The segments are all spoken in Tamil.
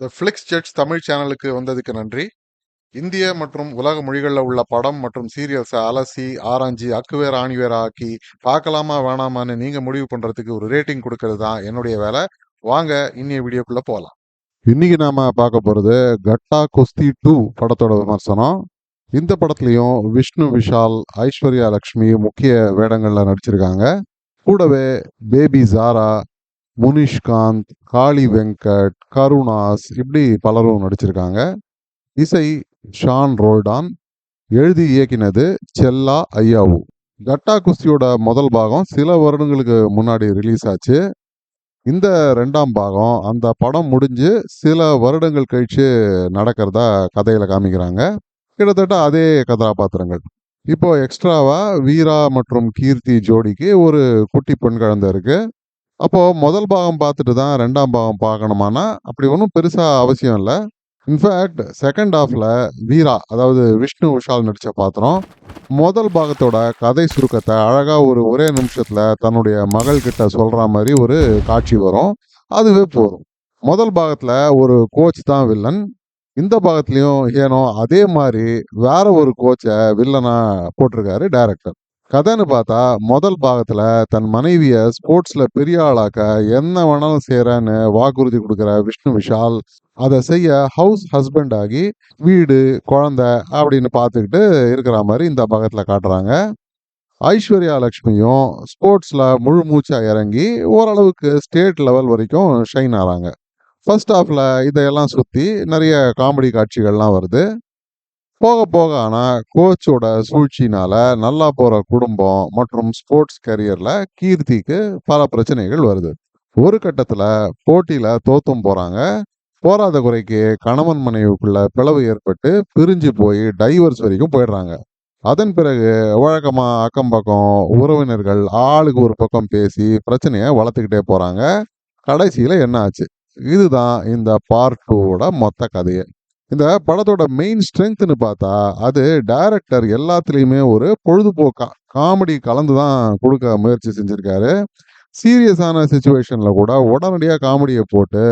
இந்த ஃப்ளிக்ஸ் ஜெட்ஸ் தமிழ் சேனலுக்கு வந்ததுக்கு நன்றி. இந்திய மற்றும் உலக மொழிகளில் உள்ள படம் மற்றும் சீரியல்ஸை அலசி ஆராய்ஞ்சி அக்குவேர் ஆணிவேர் ஆக்கி பார்க்கலாமா வேணாமான்னு நீங்க முடிவு பண்றதுக்கு ஒரு ரேட்டிங் கொடுக்கறது தான் என்னுடைய வேலை. வாங்க இன்னைய வீடியோக்குள்ள போகலாம். இன்னைக்கு நாம பார்க்க போறது கட்டா குஸ்தி 2 படத்தோட விமர்சனம். இந்த படத்துலயும் விஷ்ணு விஷால், ஐஸ்வர்யா லட்சுமி முக்கிய வேடங்கள்ல நடிச்சிருக்காங்க. கூடவே பேபி ஜாரா, முனிஷ்காந்த், காளி வெங்கட், கருணாஸ் இப்படி பலரும் நடிச்சிருக்காங்க. இசை ஷான் ரோல்டான். எழுதி இயக்கினது செல்லா ஐயாவு. கட்டா குஸ்தியோட முதல் பாகம் சில வருடங்களுக்கு முன்னாடி ரிலீஸ் ஆச்சு. இந்த ரெண்டாம் பாகம் அந்த படம் முடிஞ்சு சில வருடங்கள் கழிச்சு நடக்கிறதா கதையில காமிக்கிறாங்க. கிட்டத்தட்ட அதே கதாபாத்திரங்கள். இப்போ எக்ஸ்ட்ராவா வீரா மற்றும் கீர்த்தி ஜோடிக்கு ஒரு குட்டி பெண் குழந்தை இருக்கு. அப்போ முதல் பாகம் பார்த்துட்டு தான் ரெண்டாம் பாகம் பார்க்கணுமானா அப்படி ஒன்றும் பெருசா அவசியம் இல்லை. இன்ஃபேக்ட் செகண்ட் ஹாஃப்ல வீரா, அதாவது விஷ்ணு விஷால் நடிச்ச பாத்திரம் முதல் பாகத்தோட கதை சுருக்கத்தை அழகா ஒரே நிமிஷத்துல தன்னுடைய மகள் கிட்ட சொல்ற மாதிரி ஒரு காட்சி வரும். அதுவே போதும். முதல் பாகத்துல ஒரு கோச் தான் வில்லன். இந்த பாகத்திலையும் ஏனோ அதே மாதிரி வேற ஒரு கோச்சை வில்லனா போட்டிருக்காரு டைரக்டர். கதைன்னு பார்த்தா முதல் பாகத்துல தன் மனைவிய ஸ்போர்ட்ஸ்ல பெரிய ஆளாக்க என்ன வேணாலும் செய்யறேன்னு வாக்குறுதி கொடுக்குற விஷ்ணு விஷால் அதை செய்ய ஹவுஸ் ஹஸ்பண்ட் ஆகி வீடு குழந்தை அப்படின்னு பார்த்துக்கிட்டு இருக்கிற மாதிரி இந்த பாகத்துல காட்டுறாங்க. ஐஸ்வர்யா லட்சுமியும் ஸ்போர்ட்ஸ்ல முழு மூச்சா இறங்கி ஓரளவுக்கு ஸ்டேட் லெவல் வரைக்கும் ஷைன் ஆறாங்க. ஃபர்ஸ்ட் ஹாஃப்ல இதையெல்லாம் சுத்தி நிறைய காமெடி காட்சிகள்லாம் வருது. போக போக ஆனா கோச்சோட சூழ்ச்சினால நல்லா போற குடும்பம் மற்றும் ஸ்போர்ட்ஸ் கரியர்ல கீர்த்திக்கு பல பிரச்சனைகள் வருது. ஒரு கட்டத்துல போட்டியில தோத்தும் போறாங்க. போராத குறைக்கு கணவன் மனைவிக்குள்ள பிளவு ஏற்பட்டு பிரிஞ்சு போய் டைவர்ஸ் வரைக்கும் போயிடுறாங்க. அதன் பிறகு வழக்கமா அக்கம் பக்கம் உறவினர்கள் ஆளுக்கு ஒரு பக்கம் பேசி பிரச்சனைய வளர்த்துக்கிட்டே போறாங்க. கடைசியில என்ன ஆச்சு? இதுதான் இந்த பார்ட் 2வோட மொத்த கதையை. இந்த படத்தோட மெயின் ஸ்ட்ரென்த்னு பார்த்தா அது டைரக்டர் எல்லாத்துலேயுமே ஒரு பொழுதுபோக்கா காமெடி கலந்து தான் கொடுக்க முயற்சி செஞ்சிருக்காரு. சீரியஸான சுச்சுவேஷன்ல கூட உடனடியாக காமெடியை போட்டு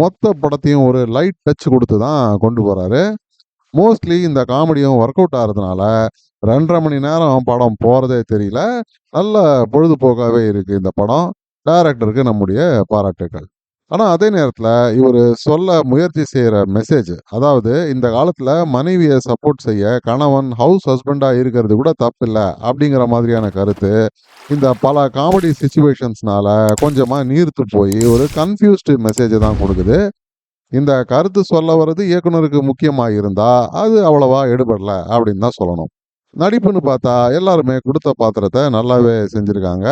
மொத்த படத்தையும் ஒரு லைட் டச் கொடுத்து தான் கொண்டு போறாரு. மோஸ்ட்லி இந்த காமெடியும் ஒர்க் அவுட் ஆகிறதுனால 2.5 மணி நேரம் படம் போறதே தெரியல. நல்ல பொழுதுபோக்காவே இருக்கு இந்த படம். டைரக்டருக்கு நம்முடைய பாராட்டுக்கள். ஆனா அதே நேரத்துல இவர் சொல்ல முயற்சி செய்யற மெசேஜ், அதாவது இந்த காலத்துல மனைவியை சப்போர்ட் செய்ய கணவன் ஹவுஸ் ஹஸ்பண்டா இருக்கிறது கூட தப்பு இல்லை அப்படிங்கிற மாதிரியான கருத்து இந்த பல காமெடி சுச்சுவேஷன்ஸ்னால கொஞ்சமா நீர்த்து போய் ஒரு கன்ஃபியூஸ்டு மெசேஜ் தான் கொடுக்குது. இந்த கருத்து சொல்ல வர்றது இயக்குனருக்கு முக்கியமா இருந்தா அது அவ்வளவா எடுபடல அப்படின்னு தான் சொல்லணும். நடிப்புன்னு பார்த்தா எல்லாருமே கொடுத்த பாத்திரத்தை நல்லாவே செஞ்சிருக்காங்க.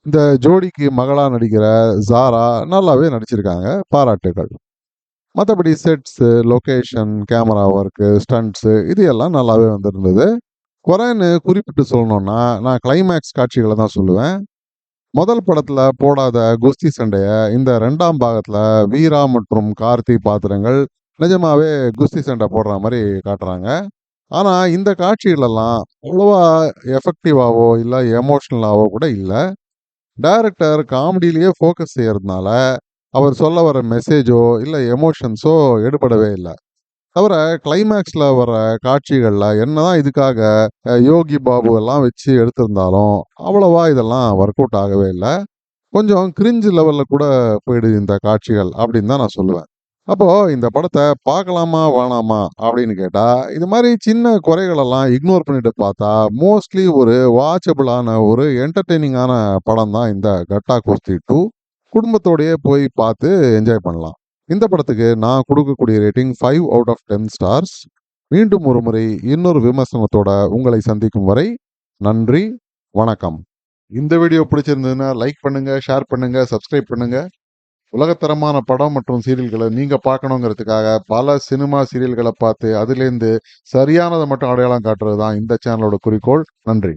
இந்த ஜோடிக்கு மகளா நடிக்கிற ஜாரா நல்லாவே நடிச்சிருக்காங்க, பாராட்டுகள். மற்றபடி sets, location, camera work, stunts இது எல்லாம் நல்லாவே வந்திருந்தது. குறைன்னு குறிப்பிட்டு சொல்லணும்னா நான் கிளைமேக்ஸ் காட்சிகளை தான் சொல்லுவேன். முதல் படத்துல போடாத குஸ்தி சண்டைய இந்த ரெண்டாம் பாகத்துல வீரா மற்றும் கார்த்தி பாத்திரங்கள் நிஜமாவே குஸ்தி சண்டை போடுற மாதிரி காட்டுறாங்க. ஆனா இந்த காட்சிகளெல்லாம் அவ்வளவா எஃபெக்டிவாவோ இல்லை எமோஷ்னலாவோ கூட இல்லை. டைரக்டர் காமெடியிலேயே ஃபோக்கஸ் செய்யறதுனால அவர் சொல்ல வர மெசேஜோ இல்லை எமோஷன்ஸோ எடுபடவே இல்லை. தவிர கிளைமேக்ஸில் வர காட்சிகளில் என்னதான் இதுக்காக யோகி பாபு எல்லாம் வச்சு எடுத்திருந்தாலும் அவ்வளவா இதெல்லாம் ஒர்க் அவுட் ஆகவே இல்லை. கொஞ்சம் கிரிஞ்சு லெவலில் கூட போயிடுது இந்த காட்சிகள் அப்படின்னு தான் நான் சொல்லுவேன். அப்போ இந்த படத்தை பார்க்கலாமா வேணாமா அப்படின்னு கேட்டா இது மாதிரி சின்ன குறைகளெல்லாம் இக்னோர் பண்ணிட்டு பார்த்தா மோஸ்ட்லி ஒரு வாட்சபிளான ஒரு என்டர்டெய்னிங்கான படம் தான் இந்த கட்டா குஸ்தி 2. குடும்பத்தோடயே போய் பார்த்து என்ஜாய் பண்ணலாம். இந்த படத்துக்கு நான் கொடுக்கக்கூடிய ரேட்டிங் 5 out of 10 stars. மீண்டும் ஒரு முறை இன்னொரு விமர்சனத்தோட உங்களை சந்திக்கும் வரை நன்றி, வணக்கம். இந்த வீடியோ பிடிச்சிருந்ததுன்னா லைக் பண்ணுங்க, ஷேர் பண்ணுங்க, சப்ஸ்கிரைப் பண்ணுங்க. உலகத்தரமான படம் மற்றும் சீரியல்களை நீங்க பார்க்கணுங்கிறதுக்காக பல சினிமா சீரியல்களை பார்த்து அதுலேருந்து சரியானதை மட்டும் அடையாளம் காட்டுறது தான் இந்த சேனலோட குறிக்கோள். நன்றி.